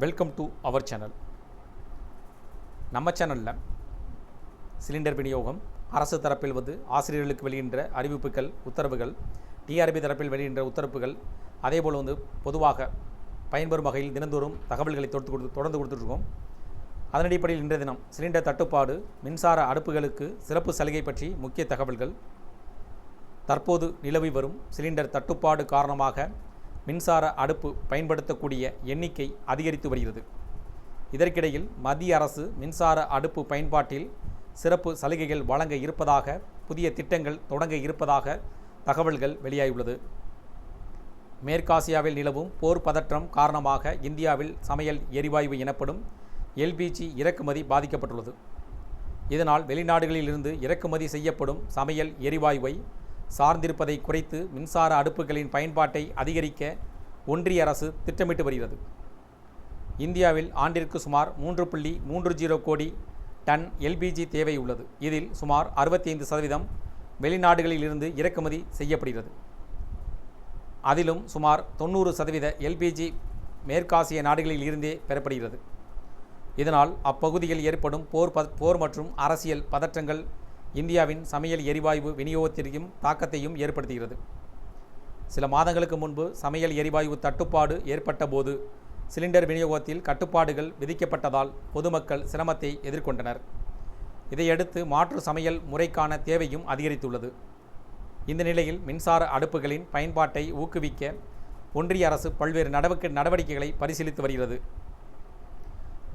Welcome to our channel. நம்ம சேனலில் cylinder விநியோகம், அரசு தரப்பில் ஆசிரியர்களுக்கு வெளியின்ற அறிவிப்புகள், உத்தரவுகள், டிஆர்பி தரப்பில் வெளியின்ற உத்தரவுகள், அதேபோல் பொதுவாக பயன்பெறும் வகையில் தினந்தோறும் தகவல்களை தொடர்ந்து கொடுத்துட்ருக்கோம். அதன் அடிப்படையில் இன்றைய தினம் சிலிண்டர் தட்டுப்பாடு, மின்சார அடுப்புகளுக்கு சிறப்பு சலுகை பற்றி முக்கிய தகவல்கள். தற்போது நிலவி வரும் சிலிண்டர் தட்டுப்பாடு காரணமாக மின்சார அடுப்பு பயன்படுத்தக்கூடிய எண்ணிக்கை அதிகரித்து வருகிறது. இதற்கிடையில் மத்திய அரசு மின்சார அடுப்பு பயன்பாட்டில் சிறப்பு சலுகைகள் வழங்க இருப்பதாக, புதிய திட்டங்கள் தொடங்க இருப்பதாக தகவல்கள் வெளியாகியுள்ளது. மேற்காசியாவில் நிலவும் போர் பதற்றம் காரணமாக இந்தியாவில் சமையல் எரிவாயு எனப்படும் எல்பிஜி இறக்குமதி பாதிக்கப்பட்டுள்ளது. இதனால் வெளிநாடுகளிலிருந்து இறக்குமதி செய்யப்படும் சமையல் எரிவாயுவை சார்ந்திருப்பதை குறைத்து மின்சார அடுப்புகளின் பயன்பாட்டை அதிகரிக்க ஒன்றிய அரசு திட்டமிட்டு வருகிறது. இந்தியாவில் ஆண்டிற்கு சுமார் 3.30 கோடி டன் எல்பிஜி தேவை உள்ளது. இதில் சுமார் 65% வெளிநாடுகளில் இருந்து இறக்குமதி செய்யப்படுகிறது. அதிலும் சுமார் 90% எல்பிஜி மேற்காசிய நாடுகளில் இருந்தே பெறப்படுகிறது. இதனால் அப்பகுதியில் ஏற்படும் போர் மற்றும் அரசியல் பதற்றங்கள் இந்தியாவின் சமையல் எரிவாயு விநியோகத்திற்கும் தாக்கத்தையும் ஏற்படுத்துகிறது. சில மாதங்களுக்கு முன்பு சமையல் எரிவாயு தட்டுப்பாடு ஏற்பட்ட போது சிலிண்டர் விநியோகத்தில் கட்டுப்பாடுகள் விதிக்கப்பட்டதால் பொதுமக்கள் சிரமத்தை எதிர்கொண்டனர். இதையடுத்து மாற்று சமையல் முறைக்கான தேவையும் அதிகரித்துள்ளது. இந்த நிலையில் மின்சார அடுப்புகளின் பயன்பாட்டை ஊக்குவிக்க ஒன்றிய அரசு பல்வேறு நடவடிக்கைகளை பரிசீலித்து வருகிறது.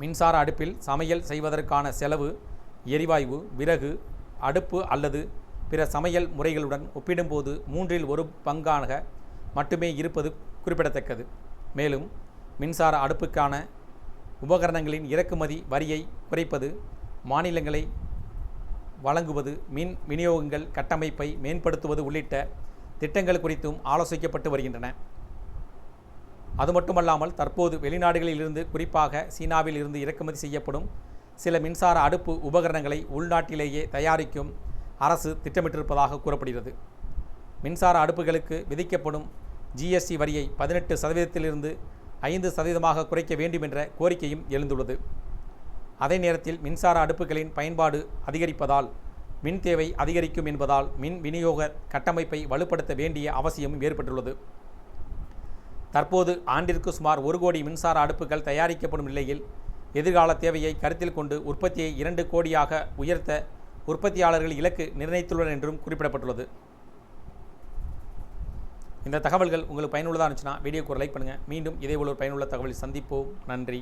மின்சார அடுப்பில் சமையல் செய்வதற்கான செலவு எரிவாயு, விறகு அடுப்பு அல்லது பிற சமையல் முறைகளுடன் ஒப்பிடும்போது 1/3 மட்டுமே இருப்பது குறிப்பிடத்தக்கது. மேலும் மின்சார அடுப்புக்கான உபகரணங்களின் இறக்குமதி வரியை குறைப்பது, மானியங்களை வழங்குவது, மின் விநியோகங்கள் கட்டமைப்பை மேம்படுத்துவது உள்ளிட்ட திட்டங்கள் குறித்தும் ஆலோசிக்கப்பட்டு வருகின்றன. அது மட்டுமல்லாமல் தற்போது வெளிநாடுகளில் இருந்து, குறிப்பாக சீனாவில் இருந்து இறக்குமதி செய்யப்படும் சில மின்சார அடுப்பு உபகரணங்களை உள்நாட்டிலேயே தயாரிக்கும் அரசு திட்டமிட்டிருப்பதாக கூறப்படுகிறது. மின்சார அடுப்புகளுக்கு விதிக்கப்படும் ஜிஎஸ்டி வரியை 18%இலிருந்து 5% குறைக்க வேண்டும் என்ற கோரிக்கையும் எழுந்துள்ளது. அதே நேரத்தில் மின்சார அடுப்புகளின் பயன்பாடு அதிகரிப்பதால் மின் தேவை அதிகரிக்கும் என்பதால் மின் விநியோக கட்டமைப்பை வலுப்படுத்த வேண்டிய அவசியமும் ஏற்பட்டுள்ளது. தற்போது ஆண்டிற்கு சுமார் 1 கோடி மின்சார அடுப்புகள் தயாரிக்கப்படும் நிலையில் எதிர்கால தேவையை கருத்தில் கொண்டு உற்பத்தியை 2 கோடியாக உயர்த்த உற்பத்தியாளர்கள் இலக்கு நிர்ணயித்துள்ளனர் என்றும் குறிப்பிடப்பட்டுள்ளது. இந்த தகவல்கள் உங்களுக்கு பயனுள்ளதாக இருந்துச்சுன்னா வீடியோக்கு ஒரு லைக் பண்ணுங்கள். மீண்டும் இதேபோல் ஒரு பயனுள்ள தகவலை சந்திப்போம். நன்றி.